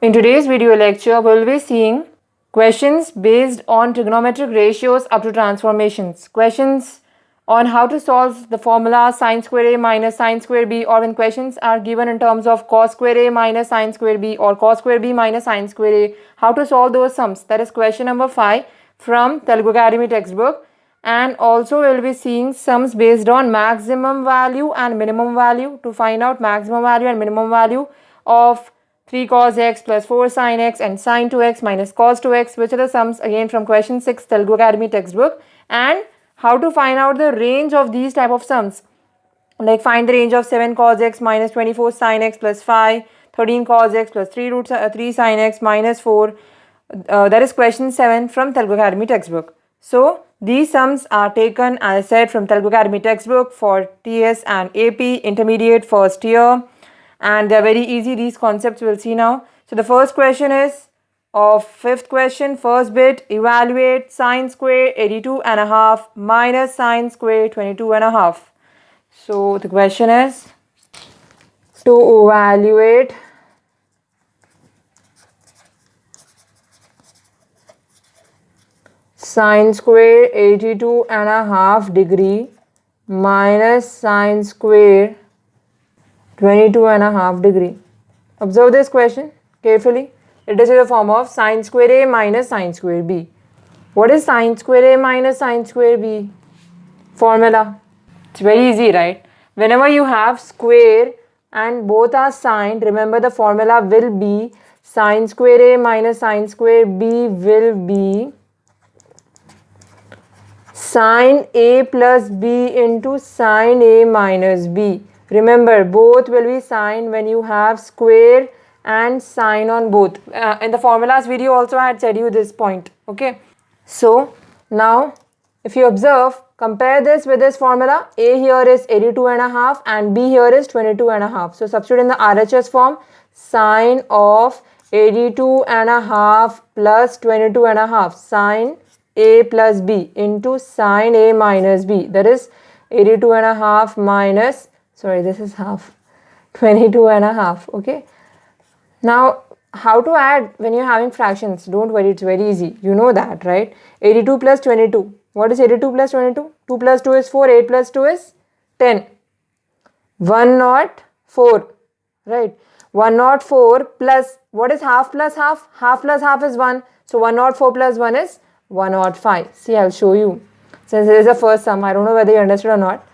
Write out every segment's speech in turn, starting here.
In today's video lecture, we'll be seeing questions based on trigonometric ratios up to transformations. Questions on how to solve the formula sine square A minus sine square B, or when questions are given in terms of cos square A minus sine square B or cos square B minus sine square A, how to solve those sums. That is question number 5 from Telugu Academy textbook. And also we'll be seeing sums based on maximum value and minimum value to find out maximum value and minimum value of 3 cos x plus 4 sin x and sin 2x minus cos 2x, which are the sums again from question 6 Telugu Academy textbook, and how to find out the range of these type of sums, like find the range of 7 cos x minus 24 sin x plus 5, 13 cos x plus 3 sin x minus 4. That is question 7 from Telugu Academy textbook. So these sums are taken, as I said, from Telugu Academy textbook for TS and AP intermediate first year. And they're very easy, these concepts we'll see now. So the first question is of fifth question, first bit, evaluate sine square 82.5 minus sine square 22.5. So the question is to evaluate sine square 82.5 degree minus sine square 22.5 degree. Observe this question carefully. It is in the form of sine square A minus sine square B. What is sine square A minus sine square B? Formula. It's very easy, right? Whenever you have square and both are sine, remember the formula will be sine square A minus sine square B will be sine A plus B into sine A minus B. Remember, both will be sine when you have square and sine on both. In the formulas video also I had said you this point. Okay. So now if you observe, compare this with this formula. A here is 82.5 and B here is 22.5. So substitute in the RHS form, sine of 82.5 plus 22.5, sine A plus B into sine A minus B. That is 82.5 minus, sorry, this is half, 22.5. Okay. Now, how to add when you're having fractions? Don't worry, it's very easy. You know that, right? 82 plus 22. What is 82 plus 22? 2 plus 2 is 4. 8 plus 2 is 10. 104. Right? 104 plus, what is half plus half? Half plus half is 1. So 104 plus 1 is 105. See, I'll show you. Since this is the first sum, I don't know whether you understood or not.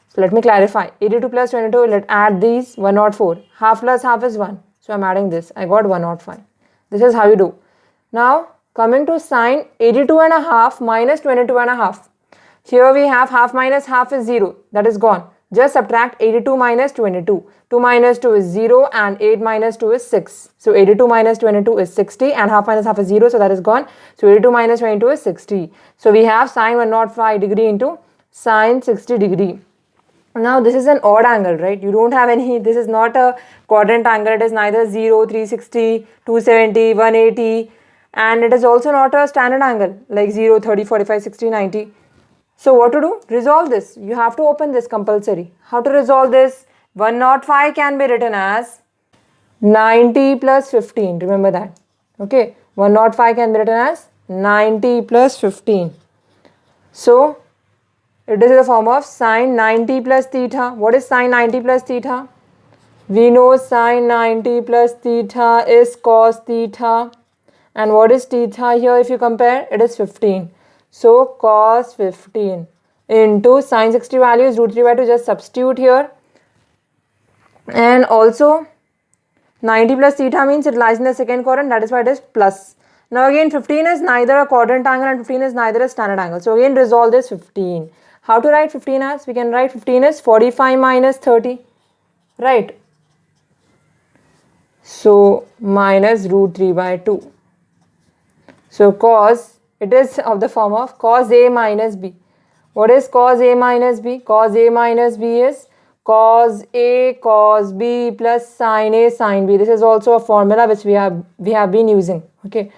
So let me clarify. 82 plus 22, let's add these 104. Half plus half is 1. So I'm adding this. I got 105. This is how you do. Now coming to sine 82.5 minus 22.5. Here we have half minus half is 0. That is gone. Just subtract 82 minus 22. 2 minus 2 is 0 and 8 minus 2 is 6. So 82 minus 22 is 60 and half minus half is 0. So that is gone. So 82 minus 22 is 60. So we have sine 105 degree into sine 60 degree. Now this is an odd angle, right? You don't have any, this is not a quadrant angle. It is neither 0, 360, 270, 180, and it is also not a standard angle like 0, 30, 45, 60, 90. So what to do? Resolve this. You have to open this compulsory. How to resolve this? 105 can be written as 90 plus 15. Remember that. Okay. 105 can be written as 90 plus 15. So it is in the form of sine 90 plus theta. What is sine 90 plus theta? We know sine 90 plus theta is cos theta. And what is theta here if you compare? It is 15. So cos 15 into sine 60 value is root 3 by 2. Just substitute here. And also 90 plus theta means it lies in the second quadrant. That is why it is plus. Now again 15 is neither a quadrant angle and 15 is neither a standard angle. So again resolve this 15. How to write 15 as? We can write 15 as 45 minus 30. Right. So minus root 3 by 2. So cos, it is of the form of cos A minus B. What is cos A minus B? Cos A minus B is cos A cos B plus sin A sin B. This is also a formula which we have been using, okay,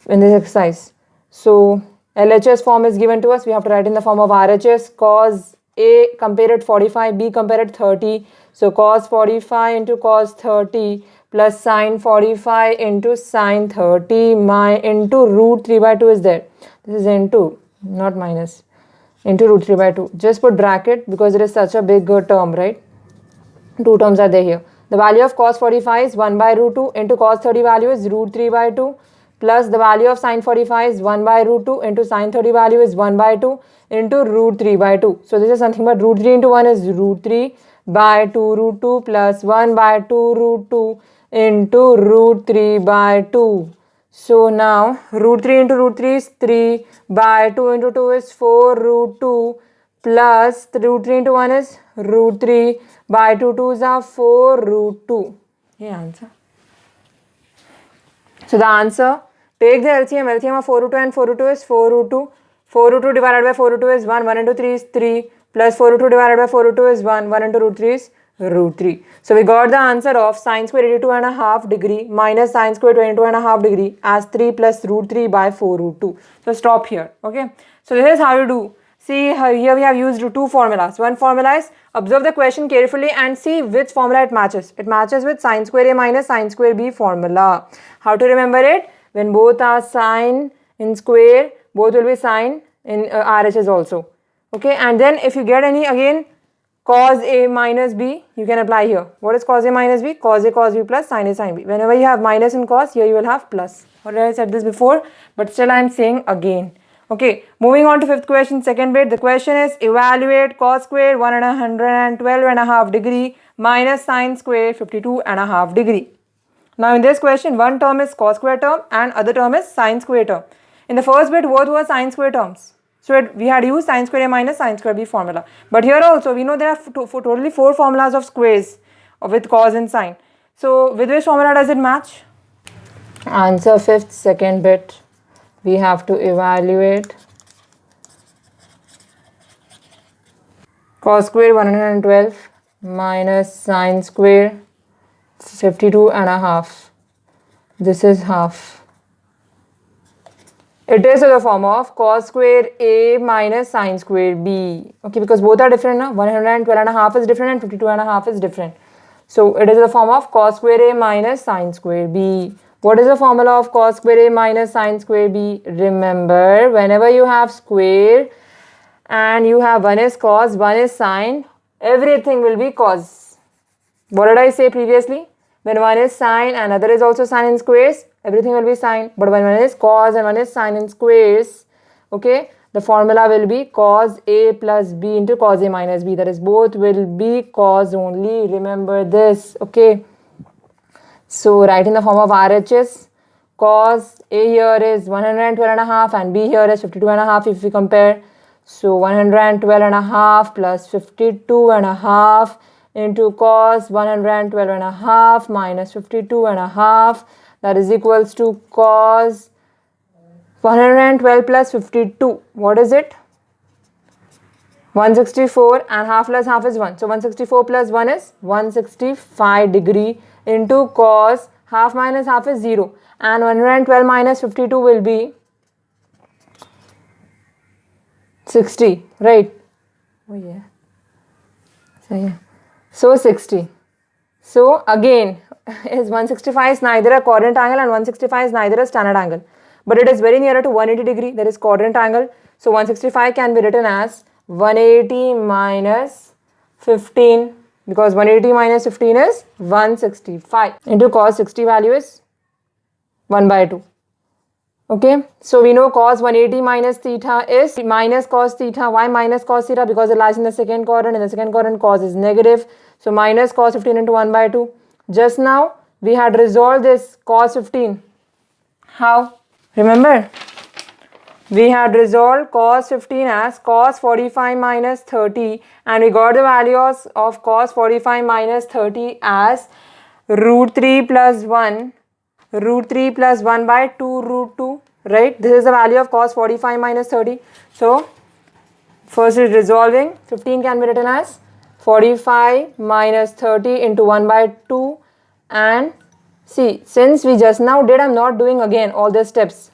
in this exercise. So LHS form is given to us. We have to write in the form of RHS. Cos A compared 45, B compared 30. So cos 45 into cos 30 plus sine 45 into sine 30 into root 3 by 2 is there. This is into, not minus, into root 3 by 2. Just put bracket because it is such a big term, right? Two terms are there here. The value of cos 45 is 1 by root 2 into cos 30 value is root 3 by 2 plus the value of sine 45 is 1 by root 2 into sine 30 value is 1 by 2 into root 3 by 2. So this is something but root 3 into 1 is root 3 by 2 root 2 plus 1 by 2 root 2 into root 3 by 2. So now root 3 into root 3 is 3 by 2 into 2 is 4 root 2 plus root 3 into 1 is root 3 by 2 2s are 4 root 2. Yeah, answer. So the answer, take the LCM. LCM of 4 root 2 and 4 root 2 is 4 root 2. 4 root 2 divided by 4 root 2 is 1. 1 into 3 is 3 plus 4 root 2 divided by 4 root 2 is 1. 1 into root 3 is root 3. So we got the answer of sine square 82.5 degree minus sine square 22.5 degree as 3 plus root 3 by 4 root 2. So stop here. Okay. So this is how you do. See, here we have used two formulas. One formula is observe the question carefully and see which formula it matches. It matches with sine square A minus sine square B formula. How to remember it? When both are sine in square, both will be sine in RHS also. Okay, and then if you get any again cos A minus B, you can apply here. What is cos A minus B? Cos A cos B plus sin A sin B. Whenever you have minus in cos, here you will have plus. Already I said this before, but still I am saying again. Okay, moving on to fifth question, second bit. The question is evaluate cos square 112.5 degree minus sine square 52.5 degree. Now in this question, one term is cos square term and other term is sine square term. In the first bit, both were sine square terms. So we had used sine square A minus sine square B formula. But here also, we know there are totally 4 formulas of squares with cos and sine. So with which formula does it match? Answer fifth, second bit. We have to evaluate cos square 112 minus sine square 52.5. This is half. It is in the form of cos square A minus sine square B. Okay, because both are different now. 112.5 is different and 52.5 is different. So it is in the form of cos square A minus sine square B. What is the formula of cos square A minus sine square B? Remember, whenever you have square and you have one is cos, one is sine, everything will be cos. What did I say previously? When one is sine and other is also sine in squares, everything will be sine. But when one is cos and one is sine in squares, okay, the formula will be cos A plus B into cos A minus B. That is, both will be cos only. Remember this, okay. So write in the form of RHS. Cos A here is 112.5 and B here is 52.5 if we compare. So 112.5 plus 52.5 into cos 112.5 minus 52.5, that is equals to cos 112 plus 52. What is it? 164, and half plus half is 1. So 164 plus 1 is 165 degree into cos half minus half is 0. And 112 minus 52 will be 60, right? Oh yeah. So yeah. So 60. So again, is 165 is neither a quadrant angle and 165 is neither a standard angle. But it is very nearer to 180 degree, that is quadrant angle. So 165 can be written as 180 minus 15, because 180 minus 15 is 165 into cos 60 value is 1 by 2. Okay, so we know cos 180 minus theta is minus cos theta. Why minus cos theta? Because it lies in the second quadrant. In the second quadrant, cos is negative. So minus cos 15 into 1 by 2. Just now we had resolved this cos 15. How? Remember, we had resolved cos 15 as cos 45 minus 30, and we got the values of cos 45 minus 30 as root 3 plus 1, root 3 plus 1 by 2 root 2, right? This is the value of cos 45 minus 30. So first is resolving. 15 can be written as 45 minus 30 into 1 by 2, and see, since we just now did, I'm not doing again all these steps.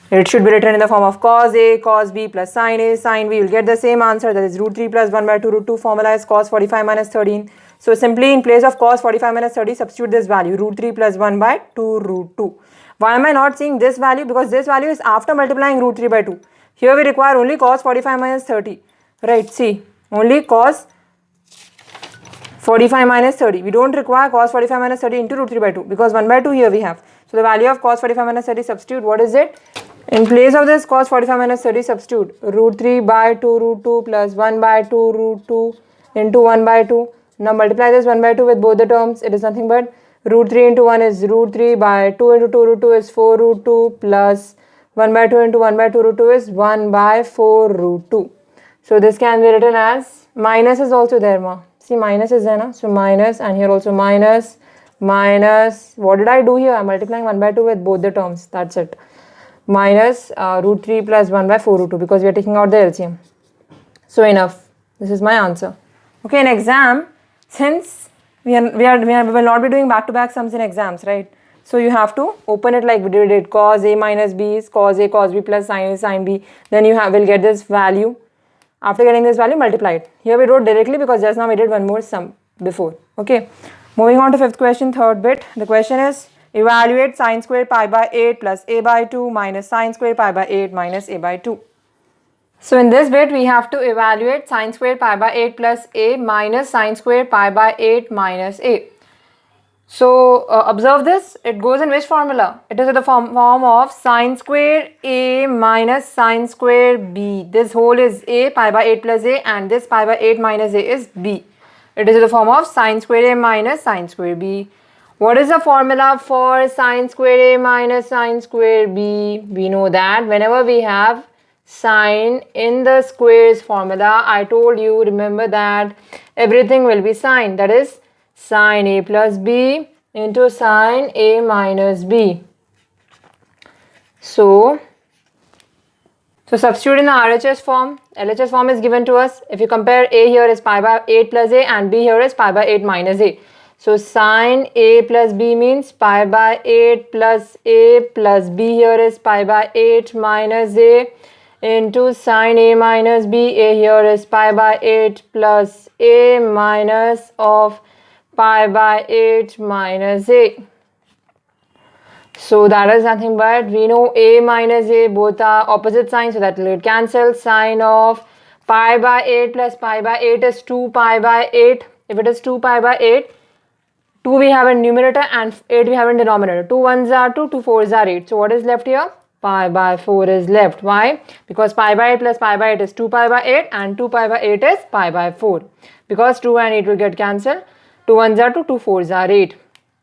It should be written in the form of cos A, cos B plus sin A, sin B. You'll get the same answer, that is root 3 plus 1 by 2 root 2. Formula is cos 45 minus 13. So simply in place of cos 45 minus 30, substitute this value, root 3 plus 1 by 2 root 2. Why am I not seeing this value? Because this value is after multiplying root 3 by 2. Here we require only cos 45 minus 30. Right, see, only cos 45 minus 30. We don't require cos 45 minus 30 into root 3 by 2 because 1 by 2 here we have. So the value of cos 45 minus 30, substitute, what is it? In place of this cos 45 minus 30, substitute root 3 by 2 root 2 plus 1 by 2 root 2 into 1 by 2. Now multiply this 1 by 2 with both the terms. It is nothing but root 3 into 1 is root 3 by 2 into 2 root 2 is 4 root 2 plus 1 by 2 into 1 by 2 root 2 is 1 by 4 root 2. So this can be written as, minus is also there, ma. See, minus is there, na? So minus, and here also minus, minus. What did I do here? I'm multiplying 1 by 2 with both the terms. That's it. Minus root 3 plus 1 by 4 root 2 because we are taking out the LCM. So enough. This is my answer. Okay, in exam, since we will not be doing back-to-back sums in exams, right? So you have to open it like we did it. Cos A minus B is cos A cos B plus sin A sin B. Then you will get this value. After getting this value, multiply it. Here we wrote directly because just now we did one more sum before. Okay. Moving on to fifth question, third bit. The question is, evaluate sin square pi by 8 plus a by 2 minus sin square pi by 8 minus a by 2. So in this bit, we have to evaluate sin square pi by 8 plus a minus sin square pi by 8 minus a. So observe this, it goes in which formula? It is in the form of sin square a minus sin square b. This whole is a, pi by 8 plus a, and this pi by 8 minus a is b. It is in the form of sin square a minus sin square b. What is the formula for sin square a minus sin square b? We know that whenever we have sine in the squares formula, I told you, remember that everything will be sine, that is sin a plus b into sin a minus b. So substitute in the RHS form. LHS form is given to us. If you compare a here is pi by 8 plus a and b here is pi by 8 minus a. So sin a plus b means pi by 8 plus a plus b here is pi by 8 minus a into sin a minus b. A here is pi by 8 plus a minus of pi by 8 minus a. So that is nothing but, we know a minus a both are opposite signs, so that will cancel. Sine of pi by 8 plus pi by 8 is 2 pi by 8. If it is 2 pi by 8, 2 we have in numerator and 8 we have in denominator. 2 1s are 2, 2 4s are 8. So what is left here? Pi by 4 is left. Why? Because pi by 8 plus pi by 8 is 2 pi by 8 and 2 pi by 8 is pi by 4. Because 2 and 8 will get cancelled. 2 1s are 2, 2 4s are 8.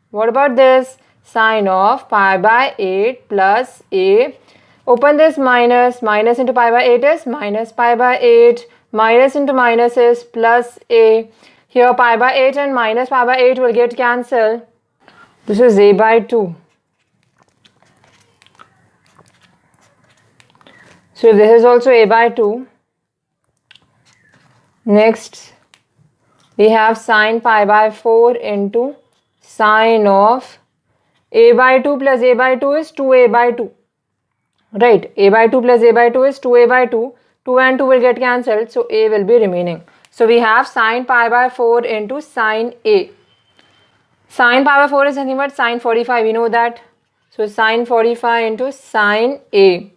What about this? Sine of pi by 8 plus a. Open this minus. Minus into pi by 8 is minus pi by 8. Minus into minus is plus a. Here pi by 8 and minus pi by 8 will get cancelled. This is a by 2. So if this is also a by 2. Next we have sine pi by 4 into sine of a by 2 plus a by 2 is 2a by 2. Right, a by 2 plus a by 2 is 2a by 2. 2 and 2 will get cancelled, so a will be remaining. So we have sine pi by 4 into sine a. Sine pi by 4 is nothing but sine 45, we know that. So sine 45 into sine a.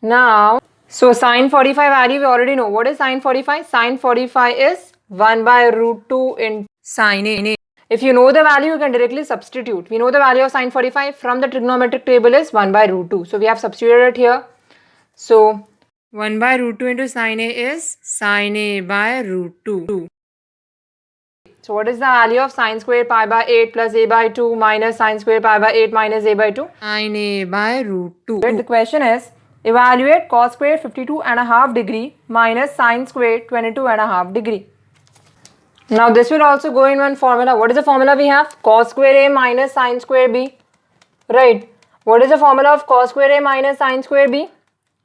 Now, so sine 45 value we already know. What is sine 45? Sine 45 is 1 by root 2 into sine a. If you know the value, you can directly substitute. We know the value of sine 45 from the trigonometric table is 1 by root 2. So we have substituted it here. So 1 by root 2 into sine a is sine a by root 2. So what is the value of sine square pi by 8 plus a by 2 minus sine square pi by 8 minus a by 2? Sine a by root 2. The question is, evaluate cos square 52.5 degree minus sine square 22.5 degree. Now this will also go in one formula. What is the formula we have? Cos square a minus sine square b. Right. What is the formula of cos square a minus sine square b?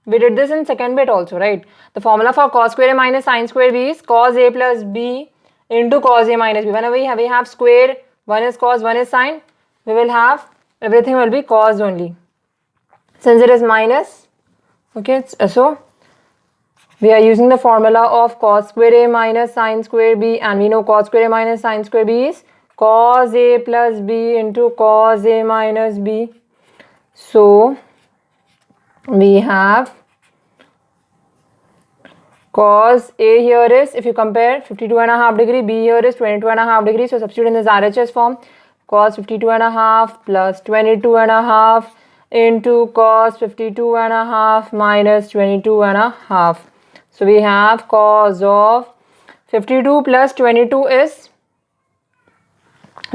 We did this in second bit also, right? The formula for cos square a minus sine square b is cos a plus b into cos a minus b. Whenever we have square, one is cos, one is sine, we will have everything will be cos only. Since it is minus, okay, so We are using the formula of cos square A minus sin square B, and we know cos square A minus sin square B is cos A plus B into cos A minus B. So we have cos A here is, if you compare 52.5 degree, B here is 22.5 degree. So substitute in this RHS form, cos 52.5 plus 22.5 into cos 52.5 minus 22.5. So we have cos of 52 plus 22 is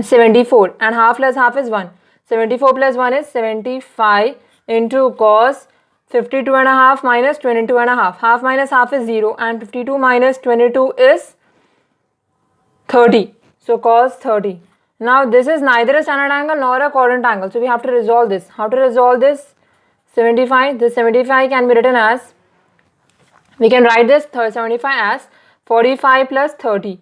74, and half plus half is 1. 74 plus 1 is 75 into cos 52.5 minus 22.5. Half minus half is 0, and 52 minus 22 is 30. So cos 30. Now this is neither a standard angle nor a quadrant angle. So we have to resolve this. How to resolve this? 75. This 75 can be written as, we can write this 75 as 45 plus 30.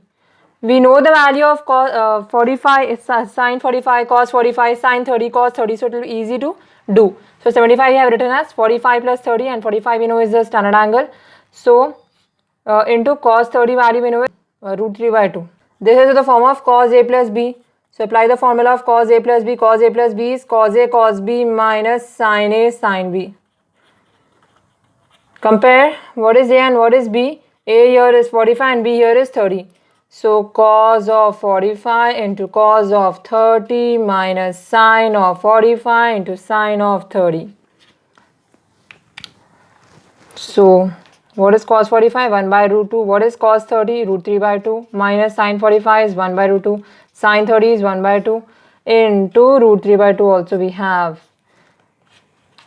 We know the value of cos 45 is sin 45, cos 45, sin 30, cos 30. So it will be easy to do. So 75 we have written as 45 plus 30, and 45 we know is the standard angle. So into cos 30 value we know is root 3 by 2. This is the form of cos A plus B. So apply the formula of cos A plus B. Cos A plus B is cos A cos B minus sin A sin B. Compare what is A and what is B. A here is 45 and B here is 30. So cos of 45 into cos of 30 minus sin of 45 into sin of 30. So what is cos 45? 1 by root 2. What is cos 30? Root 3 by 2. Minus sin 45 is 1 by root 2. Sin 30 is 1 by 2. Into root 3 by 2 also we have.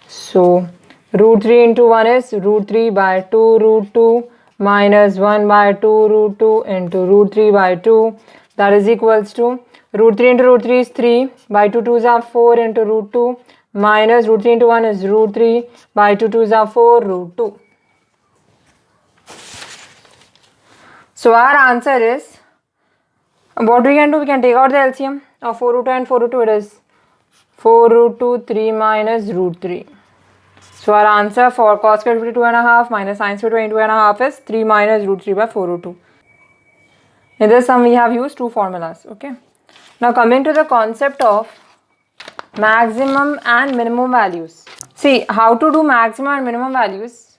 So root 3 into 1 is root 3 by 2 root 2 minus 1 by 2 root 2 into root 3 by 2. That is equals to root 3 into root 3 is 3 by 2 2s are 4 into root 2 minus root 3 into 1 is root 3 by 2 2s are 4 root 2. So our answer is, what we can do, we can take out the LCM of 4 root 2 and 4 root 2. It is 4 root 2 3 minus root 3. So our answer for cos square 52.5 minus sin square 22.5 is 3 minus root 3 by 4 root 2. In this sum we have used two formulas. Okay. Now coming to the concept of maximum and minimum values. See how to do maximum and minimum values.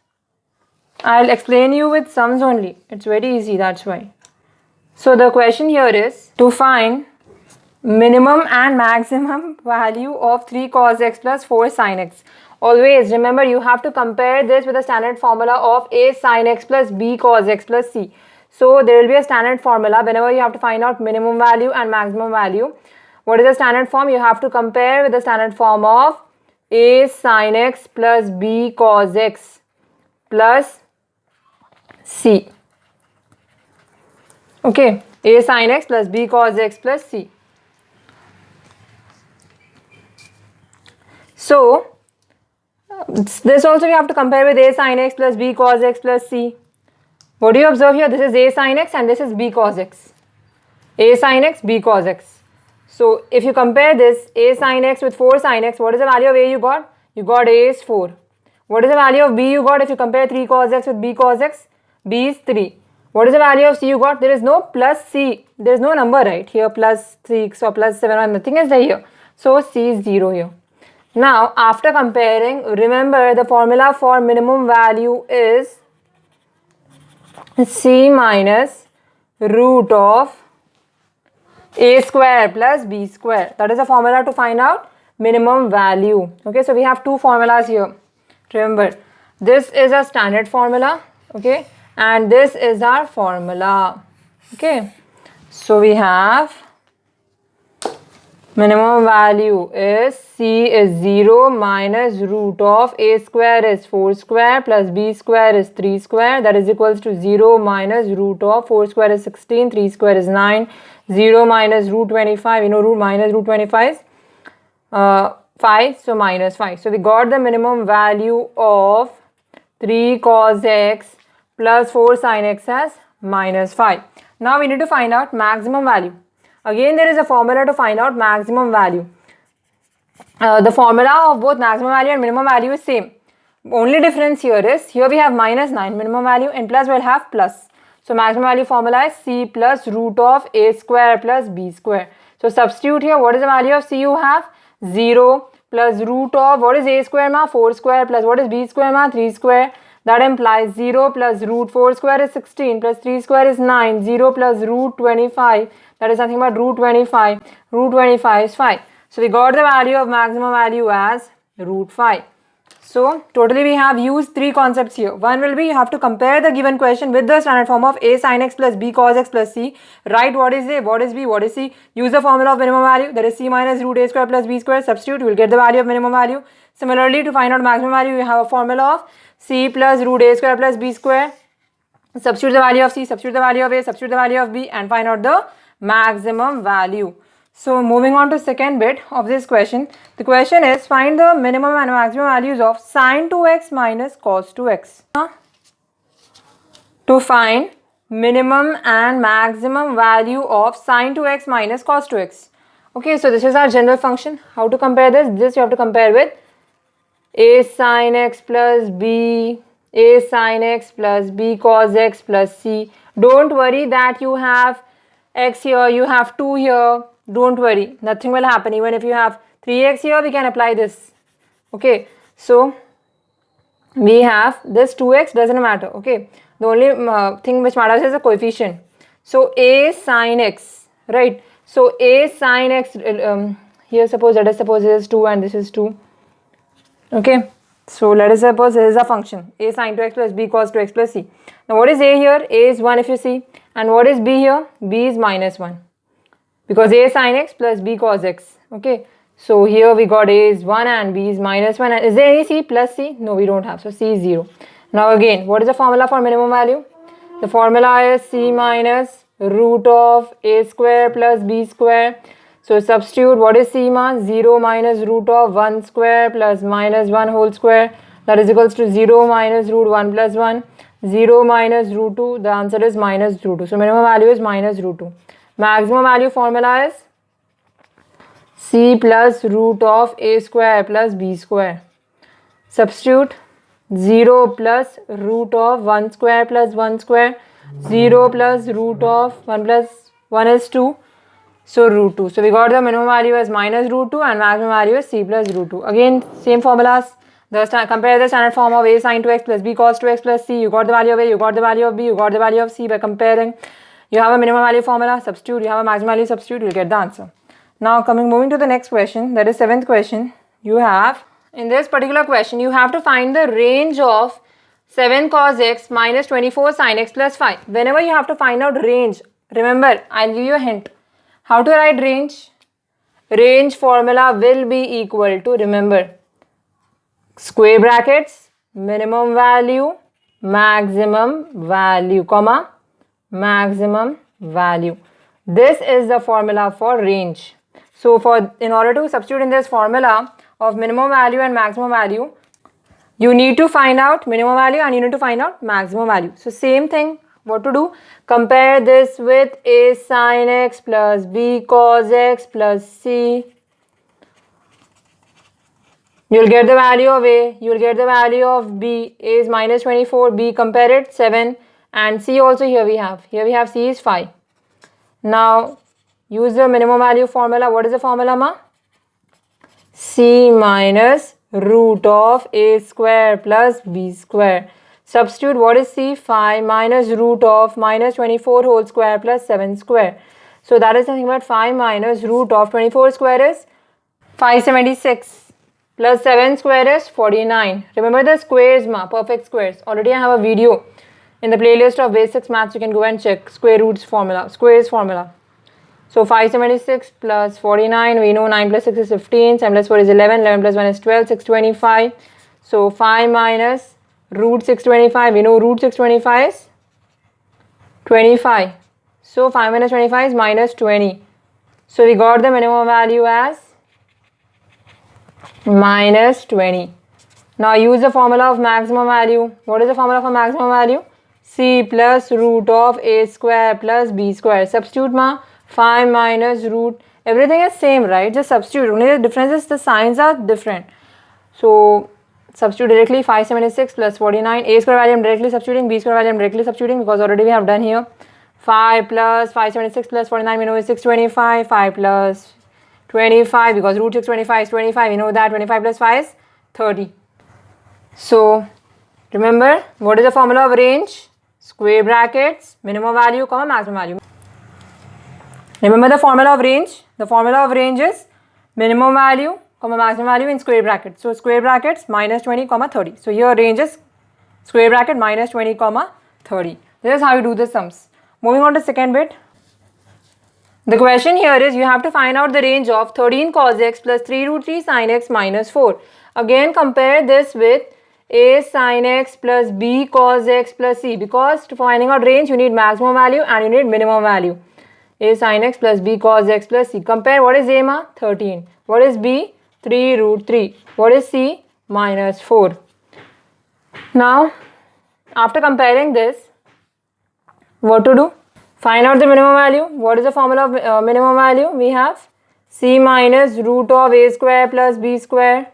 I'll explain you with sums only. It's very easy, that's why. So the question here is to find minimum and maximum value of 3 cos x plus 4 sin x. Always remember, you have to compare this with the standard formula of A sin x plus B cos x plus C. So there will be a standard formula whenever you have to find out minimum value and maximum value. What is the standard form? You have to compare with the standard form of A sin x plus B cos x plus C. Okay, A sin x plus B cos x plus C. So this also we have to compare with A sin x plus B cos x plus C. What do you observe here? This is A sin x and this is B cos x. A sin x, B cos x. So if you compare this A sin x with 4 sin x, what is the value of A you got? You got A is 4. What is the value of B you got if you compare 3 cos x with B cos x? B is 3. What is the value of C you got? There is no plus C. There is no number right here, plus 6 or plus 7 or nothing is there here. So C is 0 here. Now after comparing, remember the formula for minimum value is C minus root of A square plus B square. That is the formula to find out minimum value. Okay, so we have two formulas here. Remember, this is a standard formula, okay, and this is our formula. Okay, so we have minimum value is C is 0 minus root of A square is 4 square plus B square is 3 square, that is equals to 0 minus root of 4 square is 16, 3 square is 9, 0 minus root 25, you know root minus root 25 is 5, so minus 5. So we got the minimum value of 3 cos x plus 4 sin x as minus 5. Now we need to find out maximum value. Again, there is a formula to find out maximum value. The formula of both maximum value and minimum value is same. Only difference here is, here we have minus 9 minimum value, and plus we'll have plus. So maximum value formula is c plus root of a square plus b square. So substitute here, what is the value of c you have? 0 plus root of, what is a square ma? 4 square, plus what is b square ma? 3 square. That implies 0 plus root 4 square is 16 plus 3 square is 9. 0 plus root 25, that is nothing but root 25. Root 25 is 5. So we got the value of maximum value as root 5. So totally we have used three concepts here. One will be, you have to compare the given question with the standard form of a sin x plus b cos x plus c. Write what is a, what is b, what is c. Use the formula of minimum value, that is c minus root a square plus b square. Substitute, you will get the value of minimum value. Similarly, to find out maximum value, you have a formula of c plus root a square plus b square. Substitute the value of c, substitute the value of a, substitute the value of b, and find out the maximum value. So moving on to second bit of this question. The question is, find the minimum and maximum values of sin 2x minus cos 2x. To find minimum and maximum value of sin 2x minus cos 2x. Okay, so this is our general function. How to compare this? This you have to compare with a sin x plus b, a sin x plus b cos x plus c. Don't worry that you have x here, you have 2 here. Don't worry, nothing will happen. Even if you have 3x here, we can apply this. Okay, so we have this 2x, doesn't matter. Okay, the only thing which matters is the coefficient. So a sin x, right? So a sin x, here suppose, let us suppose this is 2 and this is 2. Okay, so let us suppose this is a function a sin 2x plus b cos 2x plus c. Now what is a here? A is 1 if you see, and what is b here? B is minus 1, because a sin x plus b cos x. Okay, so here we got a is 1 and b is minus 1. And is there any c plus c? No, we don't have. So c is 0. Now again, what is the formula for minimum value? The formula is c minus root of a square plus b square. So substitute, what is c ma? 0 minus root of 1 square plus minus 1 whole square. That is equals to 0 minus root 1 plus 1. 0 minus root 2. The answer is minus root 2. So minimum value is minus root 2. Maximum value formula is c plus root of a square plus b square. Substitute 0 plus root of 1 square plus 1 square. 0 plus root of 1 plus 1 is 2. So root 2. So we got the minimum value as minus root 2 and maximum value is c plus root 2. Again, same formulas. Compare the standard form of a sin 2x plus b cos 2x plus c. You got the value of a, you got the value of b, you got the value of c by comparing. You have a minimum value formula, substitute. You have a maximum value, substitute. You'll get the answer. Now moving to the next question, that is 7th question. You have, in this particular question, you have to find the range of 7 cos x minus 24 sin x plus 5. Whenever you have to find out range, remember, I'll give you a hint. How to write range? Range formula will be equal to, remember, square brackets, minimum value, maximum value, comma, maximum value. This is the formula for range. So in order to substitute in this formula of minimum value and maximum value, you need to find out minimum value and you need to find out maximum value. So same thing, what to do? Compare this with a sin x plus b cos x plus c. You'll get the value of a, you'll get the value of b. A is minus 24, b, compare it, 7, and c also here we have c is 5. Now use the minimum value formula. What is the formula, ma? C minus root of a square plus b square. Substitute, what is c? 5 minus root of minus 24 whole square plus 7 square. So that is nothing but 5 minus root of 24 square is 576 plus 7 square is 49. Remember the squares, ma, perfect squares. Already I have a video in the playlist of basics maths. You can go and check square roots formula, squares formula. So 576 plus 49, we know 9 plus 6 is 15, 7 plus 4 is 11, 11 plus 1 is 12, 625. So 5 minus root 625, we know root 625 is 25. So 5 minus 25 is minus 20. So we got the minimum value as minus 20. Now use the formula of maximum value. What is the formula for maximum value? C plus root of a square plus b square. Substitute, ma. 5 minus root, everything is same, right? Just substitute. Only the difference is the signs are different. So substitute directly. 576 plus 49. A square value I'm directly substituting. B square value I'm directly substituting because already we have done here. 5 plus 576 plus 49 we know is 625. 5 plus 25 because root 625 is 25. We know that 25 plus 5 is 30. So remember, what is the formula of range? Square brackets, minimum value, comma maximum value. Remember the formula of range? The formula of range is minimum value, comma maximum value in square brackets. So square brackets minus 20, comma 30. So here range is square bracket minus 20, comma 30. This is how you do the sums. Moving on to second bit. The question here is you have to find out the range of 13 cos x plus 3 root 3 sin x minus 4. Again compare this with a sin x plus b cos x plus c, because to finding out range you need maximum value and you need minimum value. A sin x plus b cos x plus c. Compare what is a ma? 13. What is b? 3 root 3. What is c? Minus 4. Now after comparing this, what to do? Find out the minimum value. What is the formula of minimum value? We have c minus root of a square plus b square.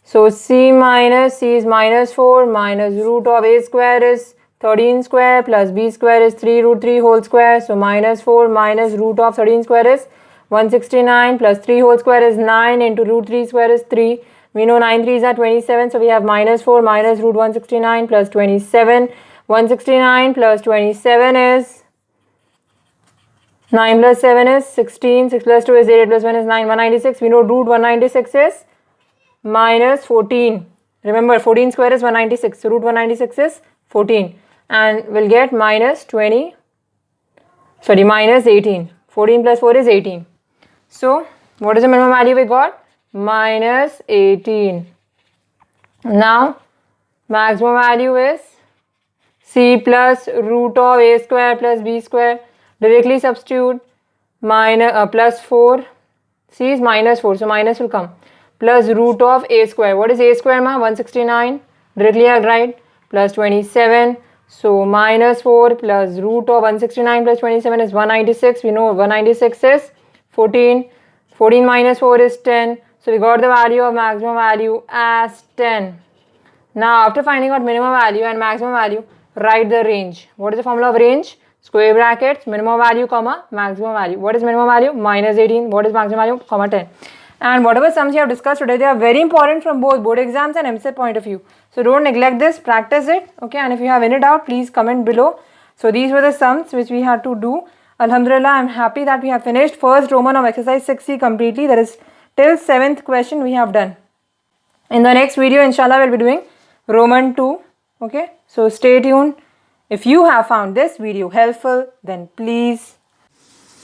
So c minus c is minus 4 minus root of a square is 13 square plus b square is 3 root 3 whole square. So minus 4 minus root of 13 square is 169 plus 3 whole square is 9 into root 3 square is 3. We know 9 3s are 27. So we have minus 4 minus root 169 plus 27. 169 plus 27 is 9 plus 7 is 16. 6 plus 2 is 8. 8 plus 1 is 9. 196. We know root 196 is minus 14. Remember 14 square is 196. So root 196 is 14. And we'll get minus 18. 14 plus 4 is 18. So what is the minimum value we got? Minus 18. Now maximum value is c plus root of a square plus b square. Directly substitute minus plus 4. C is minus 4. So minus will come. Plus root of a square. What is a square ma? 169. Directly I'll write plus 27. So minus 4 plus root of 169 plus 27 is 196. We know 196 is 14. 14 minus 4 is 10. So we got the value of maximum value as 10. Now after finding out minimum value and maximum value, write the range. What is the formula of range? Square brackets, minimum value, comma, maximum value. What is minimum value? Minus 18. What is maximum value? Comma 10. And whatever sums you have discussed today, they are very important from both board exams and MCET point of view. So don't neglect this, practice it. Okay, and if you have any doubt, please comment below. So these were the sums which we had to do. Alhamdulillah, I am happy that we have finished first Roman of exercise 6C completely. That is till 7th question we have done. In the next video, inshallah, we'll be doing Roman 2. Okay, so stay tuned. If you have found this video helpful, then please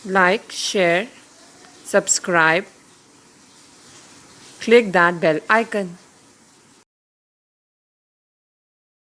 like, share, subscribe, click that bell icon.